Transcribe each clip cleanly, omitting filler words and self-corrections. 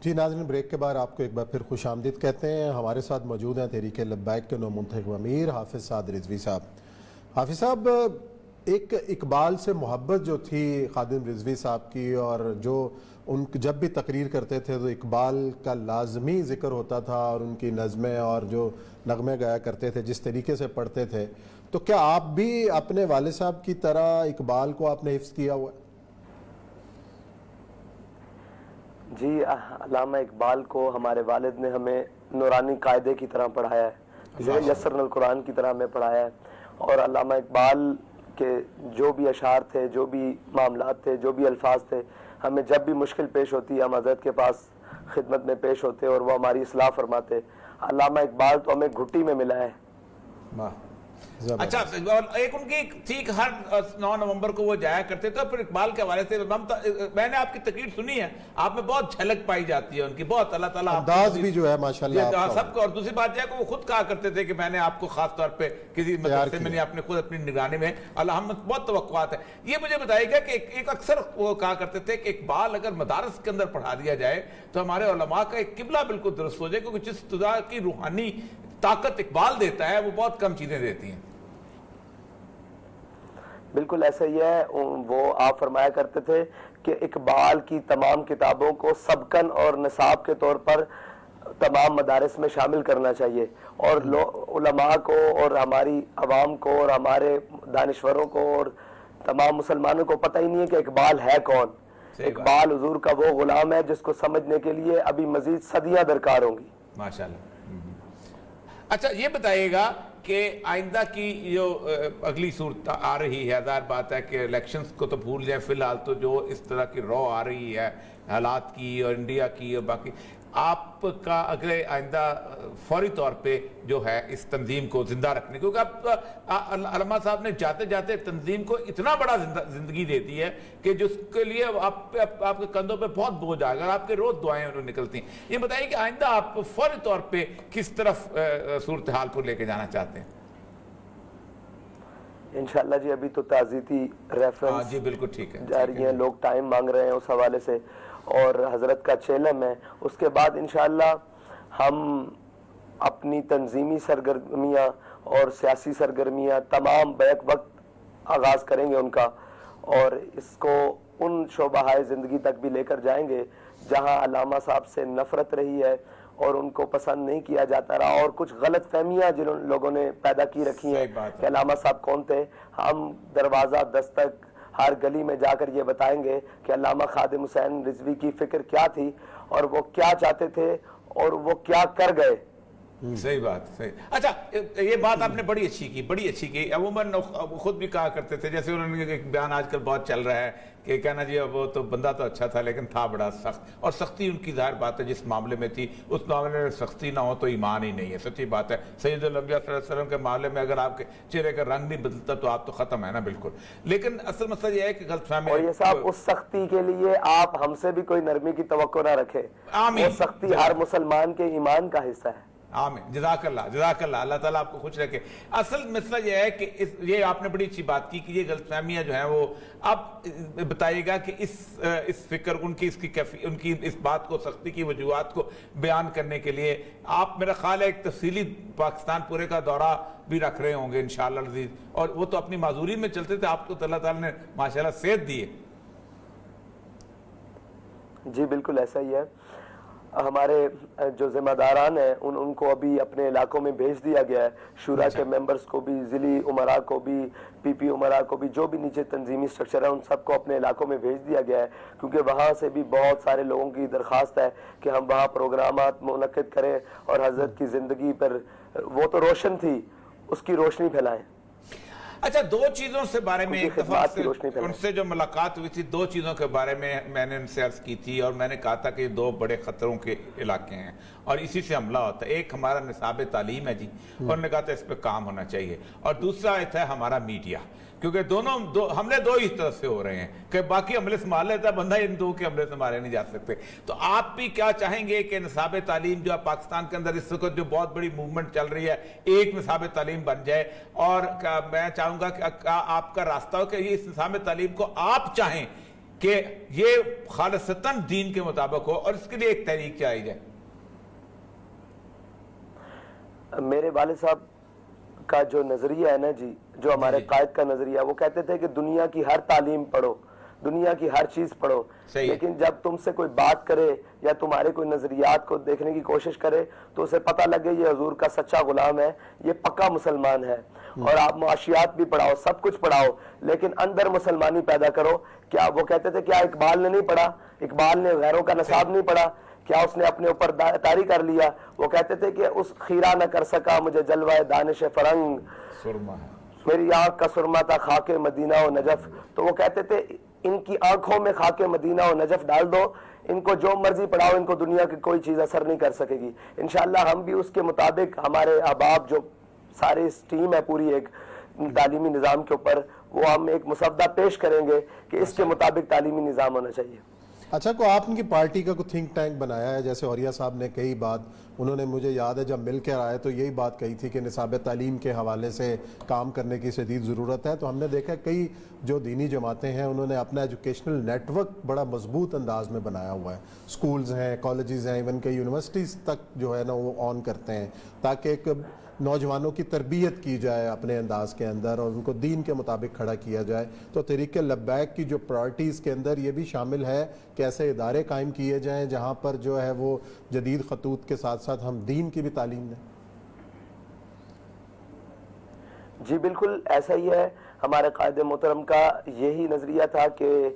جی ناظرین، بریک کے بعد آپ کو ایک بار پھر خوش آمدید کہتے ہیں۔ ہمارے ساتھ موجود ہیں تحریک لبیک کے نو منتخب امیر حافظ سعد رضوی صاحب۔ حافظ صاحب، ایک اقبال سے محبت جو تھی خادم رضوی صاحب کی، اور جو ان جب بھی تقریر کرتے تھے تو اقبال کا لازمی ذکر ہوتا تھا، اور ان کی نظمیں اور جو نغمے گایا کرتے تھے جس طریقے سے پڑھتے تھے، تو کیا آپ بھی اپنے والد صاحب کی طرح اقبال کو آپ نے حفظ کیا ہوا ہے؟ جی، علامہ اقبال کو ہمارے والد نے ہمیں نورانی قاعدے کی طرح پڑھایا ہے، یسرنا القرآن کی طرح ہمیں پڑھایا ہے، اور علامہ اقبال کے جو بھی اشعار تھے، جو بھی معاملات تھے، جو بھی الفاظ تھے، ہمیں جب بھی مشکل پیش ہوتی ہے ہم حضرت کے پاس خدمت میں پیش ہوتے اور وہ ہماری اصلاح فرماتے۔ علامہ اقبال تو ہمیں گھٹی میں ملا ہے۔ اچھا، ایک ان کی تھی کہ ہر 9 نومبر کو وہ جایا کرتے تھے، پھر اقبال کے حوالے سے میں نے آپ کی تقریر سنی ہے، آپ میں بہت جھلک پائی جاتی ہے ان کی، بہت اللہ تعالیٰ انداز بھی جو ہے ماشاءاللہ سب کو۔ اور دوسری بات یہ ہے کہ وہ خود کہا کرتے تھے کہ میں نے آپ کو خاص طور پہ کسی مدرسے میں نہیں، آپ نے خود اپنی نگرانی میں، اللہ بہت توقعات ہیں۔ یہ مجھے بتائیے گا کہ ایک اکثر وہ کہا کرتے تھے کہ اقبال اگر مدارس کے اندر پڑھا دیا جائے تو ہمارے علماء کا ایک قبلہ بالکل درست ہو جائے، کیونکہ جس خدا کی روحانی طاقت اقبال دیتا ہے وہ بہت کم چیزیں دیتی ہیں۔ بالکل ایسا ہی ہے، وہ آپ فرمایا کرتے تھے کہ اقبال کی تمام کتابوں کو سبقن اور نصاب کے طور پر تمام مدارس میں شامل کرنا چاہیے، اور علماء کو اور ہماری عوام کو اور ہمارے دانشوروں کو اور تمام مسلمانوں کو پتہ ہی نہیں ہے کہ اقبال ہے کون۔ اقبال حضور کا وہ غلام ہے جس کو سمجھنے کے لیے ابھی مزید صدیاں درکار ہوں گی۔ ماشاءاللہ۔ اچھا یہ بتائیے گا کہ آئندہ کی جو اگلی صورت آ رہی ہے، ظاہر بات ہے کہ الیکشنز کو تو بھول جائیں، فی الحال تو جو اس طرح کی رو آ رہی ہے حالات کی اور انڈیا کی اور باقی، آپ کا اگلے آئندہ فوری طور پہ جو ہے اس تنظیم کو زندہ رکھنے، کیونکہ اب علامہ صاحب نے جاتے جاتے تنظیم کو اتنا بڑا زندگی دے دی ہے کہ جس کے لیے آپ کے کندھوں پہ بہت بوجھ آئے گا، آپ کے روز دعائیں نکلتی ہیں۔ یہ بتائیے کہ آئندہ آپ فوری طور پہ کس طرف صورتحال کو لے کے جانا چاہتے ہیں؟ انشاءاللہ جی ابھی تو تعزیتی ریفرنس جی بالکل ٹھیک ہے جاری ہیں، لوگ ٹائم مانگ رہے ہیں اس حوالے سے، اور حضرت کا چیلم ہے۔ اس کے بعد انشاءاللہ ہم اپنی تنظیمی سرگرمیاں اور سیاسی سرگرمیاں تمام بیک وقت آغاز کریں گے ان کا، اور اس کو ان شعبہ زندگی تک بھی لے کر جائیں گے جہاں علامہ صاحب سے نفرت رہی ہے اور ان کو پسند نہیں کیا جاتا رہا، اور کچھ غلط فہمیاں جن لوگوں نے پیدا کی رکھی ہیں کہ علامہ صاحب کون تھے۔ ہم دروازہ دستک ہر گلی میں جا کر یہ بتائیں گے کہ علامہ خادم حسین رضوی کی فکر کیا تھی اور وہ کیا چاہتے تھے اور وہ کیا کر گئے۔ صحیح بات، صحیح۔ اچھا یہ بات آپ نے بڑی اچھی کی۔ عموماً خود بھی کہا کرتے تھے، جیسے انہوں نے ایک بیان آج کل بہت چل رہا ہے کہ کہنا جی وہ تو بندہ تو اچھا تھا لیکن تھا بڑا سخت، اور سختی ان کی ظاہر بات ہے جس معاملے میں تھی اس معاملے میں سختی نہ ہو تو ایمان ہی نہیں ہے، سچی بات ہے۔ سید الانبیاء صلی اللہ علیہ وسلم کے معاملے میں اگر آپ کے چہرے کا رنگ نہیں بدلتا تو آپ تو ختم ہے نا، بالکل۔ لیکن اصل مسئلہ یہ ہے کہ غلط فہمی، اور یہ صاحب اس سختی کے لیے آپ ہم سے بھی کوئی نرمی کی توقع نہ رکھے، وہ سختی ہر مسلمان کے ایمان کا حصہ ہے۔ آمین، جزاک اللہ، اللہ تعالیٰ آپ کو خوش رکھے۔ اصل مسئلہ یہ ہے کہ یہ آپ نے بڑی اچھی بات کی کہ یہ غلط فہمیاں جو ہیں وہ اب بتائیے گا کہ اس فکر ان کی اس بات کو، سختی کی وجوہات کو بیان کرنے کے لیے آپ میرا خیال ہے ایک تفصیلی پاکستان پورے کا دورہ بھی رکھ رہے ہوں گے انشاءاللہ العزیز، اور وہ تو اپنی معذوری میں چلتے تھے، آپ کو اللہ تعالیٰ نے ماشاءاللہ صحت دی ہے۔ جی بالکل ایسا ہی ہے۔ ہمارے جو ذمہ داران ہیں ان کو ابھی اپنے علاقوں میں بھیج دیا گیا ہے، شورا کے ممبرز کو بھی، ضلعی عمرا کو بھی، پی پی عمرا کو بھی، جو بھی نیچے تنظیمی سٹرکچر ہے ان سب کو اپنے علاقوں میں بھیج دیا گیا ہے، کیونکہ وہاں سے بھی بہت سارے لوگوں کی درخواست ہے کہ ہم وہاں پروگرامات منعقد کریں اور حضرت کی زندگی پر، وہ تو روشن تھی، اس کی روشنی پھیلائیں۔ اچھا دو چیزوں سے بارے میں ایک دفعہ ان سے جو ملاقات ہوئی تھی، دو چیزوں کے بارے میں نے ان سے عرض کی تھی اور میں نے کہا تھا کہ یہ دو بڑے خطروں کے علاقے ہیں اور اسی سے حملہ ہوتا ہے۔ ایک ہمارا نصاب تعلیم ہے جی، اور نے کہا تھا اس پہ کام ہونا چاہیے، اور دوسرا ہے ہمارا میڈیا، کیونکہ حملے دو ہی طرح سے ہو رہے ہیں کہ باقی حملے سنبھال لیتا ہے بندہ، ان دو کے حملے سنبھالے نہیں جا سکتے۔ تو آپ بھی کیا چاہیں گے کہ نصاب تعلیم جو پاکستان کے اندر اس وقت جو بہت بڑی موومنٹ چل رہی ہے، ایک نصاب تعلیم بن جائے، اور میں چاہوں گا کہ آپ کا راستہ ہو کہ یہ اس نصاب تعلیم کو آپ چاہیں کہ یہ خالصتاً دین کے مطابق ہو اور اس کے لیے ایک تحریک چلائی جائے؟ میرے والد صاحب کا جو نظریہ ہے نا جی، جو ہمارے قائد کا نظریہ، وہ کہتے تھے کہ دنیا کی ہر تعلیم پڑھو، دنیا کی ہر چیز پڑھو، لیکن جب تم سے کوئی بات کرے یا تمہارے کوئی نظریات کو دیکھنے کی کوشش کرے تو اسے پتہ لگے یہ حضور کا سچا غلام ہے، یہ پکا مسلمان ہے۔ اور آپ معاشیات بھی پڑھاؤ، سب کچھ پڑھاؤ، لیکن اندر مسلمانی پیدا کرو۔ کیا وہ کہتے تھے کیا اقبال نے نہیں پڑھا؟ اقبال نے غیروں کا نصاب نہیں پڑھا؟ کیا اس نے اپنے اوپر طاری کر لیا؟ وہ کہتے تھے کہ اس خیرہ نہ کر سکا مجھے جلوہ دانش فرنگ، میری آنکھ کا سرما تھا خاک مدینہ و نجف۔ تو وہ کہتے تھے ان کی آنکھوں میں خاک مدینہ و نجف ڈال دو، ان کو جو مرضی پڑھاؤ، ان کو دنیا کی کوئی چیز اثر نہیں کر سکے گی۔ انشاءاللہ ہم بھی اس کے مطابق، ہمارے احباب جو سارے اس ٹیم ہے پوری ایک تعلیمی نظام کے اوپر، وہ ہم ایک مسودہ پیش کریں گے کہ اس کے مطابق تعلیمی نظام ہونا چاہیے۔ اچھا، کو آپ ان کی پارٹی کا کوئی تھنک ٹینک بنایا ہے؟ جیسے اوریہ صاحب نے کئی بات، انہوں نے مجھے یاد ہے جب مل کر آئے تو یہی بات کہی تھی کہ نصاب تعلیم کے حوالے سے کام کرنے کی شدید ضرورت ہے۔ تو ہم نے دیکھا کئی جو دینی جماعتیں ہیں انہوں نے اپنا ایجوکیشنل نیٹ ورک بڑا مضبوط انداز میں بنایا ہوا ہے، سکولز ہیں، کالجز ہیں، ایون کہ یونیورسٹیز تک جو ہے نا وہ آن کرتے ہیں تاکہ ایک نوجوانوں کی تربیت کی جائے اپنے انداز کے اندر اور ان کو دین کے مطابق کھڑا کیا جائے۔ تو تحریک لبیک کی جو پرائرٹیز کے اندر یہ بھی شامل ہے کہ ایسے ادارے قائم کیے جائیں جہاں پر جو ہے وہ جدید خطوط کے ساتھ ساتھ ہم دین کی بھی تعلیم دیں۔ جی بالکل ایسا ہی ہے، ہمارے قائد محترم کا یہی نظریہ تھا کہ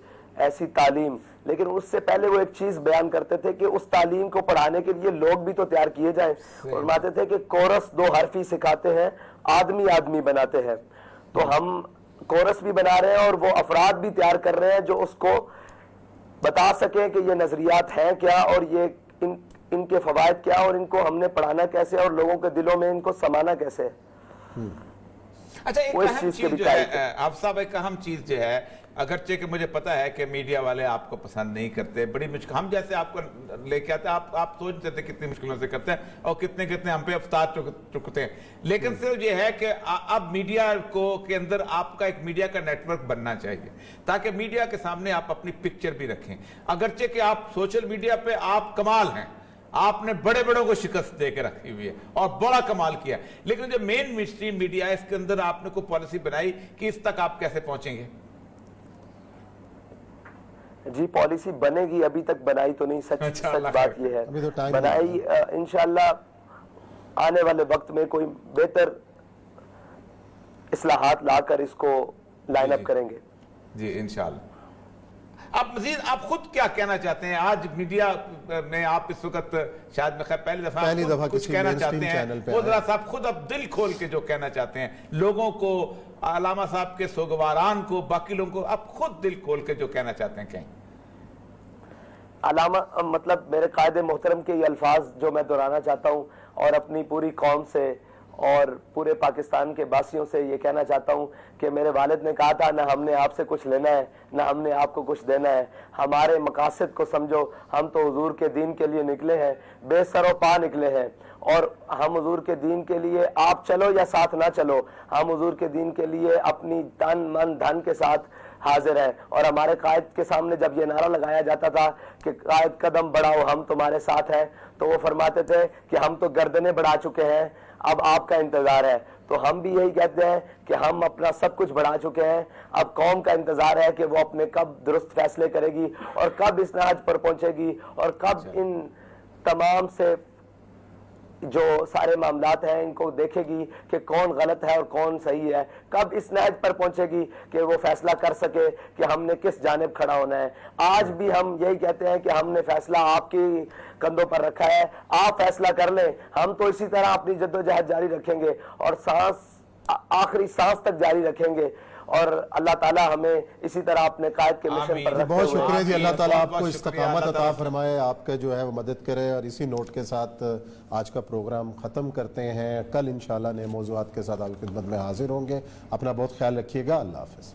ایسی تعلیم، لیکن اس سے پہلے وہ ایک چیز بیان کرتے تھے کہ اس تعلیم کو پڑھانے کے لیے لوگ بھی تو تیار کیے جائیں۔ فرماتے تھے کہ کورس دو حرفی سکھاتے ہیں، آدمی آدمی بناتے ہیں۔ تو ہم کورس بھی بنا رہے ہیں اور وہ افراد بھی تیار کر رہے ہیں جو اس کو بتا سکیں کہ یہ نظریات ہیں کیا اور یہ ان کے فوائد کیا اور ان کو ہم نے پڑھانا کیسے اور لوگوں کے دلوں میں ان کو سمانا کیسے ہے۔ اچھا، ایک اہم چیز جو ہے آپ صاحب، ایک اہم چیز جو ہے، اگرچہ کہ مجھے پتا ہے کہ میڈیا والے آپ کو پسند نہیں کرتے، بڑی مشکل، ہم جیسے آپ کو لے کے آتے ہیں، آپ سوچتے تھے کتنی مشکلوں سے کرتے ہیں اور کتنے ہم پہ افطار چکتے ہیں، لیکن صرف یہ ہے کہ اب میڈیا کے اندر آپ کا ایک میڈیا کا نیٹ ورک بننا چاہیے تاکہ میڈیا کے سامنے آپ اپنی پکچر بھی رکھیں۔ اگرچہ کہ آپ سوشل میڈیا پہ آپ کمال ہیں، آپ نے بڑے بڑوں کو شکست دے کے رکھی ہوئی ہے اور بڑا کمال کیا، لیکن جو مین اسٹریم میڈیا ہے اس کے اندر آپ نے کوئی پالیسی بنائی کہ اس تک آپ کیسے پہنچیں گے؟ جی پالیسی بنے گی، ابھی تک بنائی تو نہیں، سچ بات یہ ہے، بنائی انشاءاللہ آنے والے وقت میں کوئی بہتر اصلاحات لا کر اس کو لائن اپ کریں گے۔ جی انشاءاللہ۔ آپ مزید آپ خود کیا کہنا چاہتے ہیں؟ آج میڈیا میں آپ اس وقت شاید میں پہلی دفعہ کچھ کہنا چاہتے ہیں، وہ ذرا صاحب خود اب دل کھول کے جو کہنا چاہتے ہیں لوگوں کو، علامہ صاحب کے سوگواران کو، باقی لوگوں کو، آپ خود دل کھول کے جو کہنا چاہتے ہیں کہیں۔ علامہ مطلب میرے قائد محترم کے یہ الفاظ جو میں دہرانا چاہتا ہوں اور اپنی پوری قوم سے اور پورے پاکستان کے باسیوں سے یہ کہنا چاہتا ہوں کہ میرے والد نے کہا تھا نہ ہم نے آپ سے کچھ لینا ہے نہ ہم نے آپ کو کچھ دینا ہے، ہمارے مقاصد کو سمجھو، ہم تو حضور کے دین کے لیے نکلے ہیں، بے سر و پا نکلے ہیں، اور ہم حضور کے دین کے لیے آپ چلو یا ساتھ نہ چلو، ہم حضور کے دین کے لیے اپنی تن من دھن کے ساتھ حاضر ہے۔ اور ہمارے قائد کے سامنے جب یہ نعرہ لگایا جاتا تھا کہ قائد قدم بڑھاؤ ہم تمہارے ساتھ ہیں، تو وہ فرماتے تھے کہ ہم تو گردنیں بڑھا چکے ہیں، اب آپ کا انتظار ہے۔ تو ہم بھی یہی کہتے ہیں کہ ہم اپنا سب کچھ بڑھا چکے ہیں، اب قوم کا انتظار ہے کہ وہ اپنے کب درست فیصلے کرے گی اور کب اس نہج پر پہنچے گی اور کب ان تمام سے جو سارے معاملات ہیں ان کو دیکھے گی کہ کون غلط ہے اور کون صحیح ہے، کب اس نہج پر پہنچے گی کہ وہ فیصلہ کر سکے کہ ہم نے کس جانب کھڑا ہونا ہے۔ آج بھی ہم یہی کہتے ہیں کہ ہم نے فیصلہ آپ کی کندھوں پر رکھا ہے، آپ فیصلہ کر لیں، ہم تو اسی طرح اپنی جدوجہد جاری رکھیں گے اور آخری سانس تک جاری رکھیں گے، اور اللہ تعالیٰ ہمیں اسی طرح اپنے قائد کے مشن پر رکھتے بہت شکریہ جی، اللہ تعالیٰ آپ کو استقامت عطا فرمائے، آپ کا جو ہے وہ مدد کرے، اور اسی نوٹ کے ساتھ آج کا پروگرام ختم کرتے ہیں۔ کل انشاءاللہ نئے موضوعات کے ساتھ آپ کی خدمت میں حاضر ہوں گے، اپنا بہت خیال رکھیے گا، اللہ حافظ۔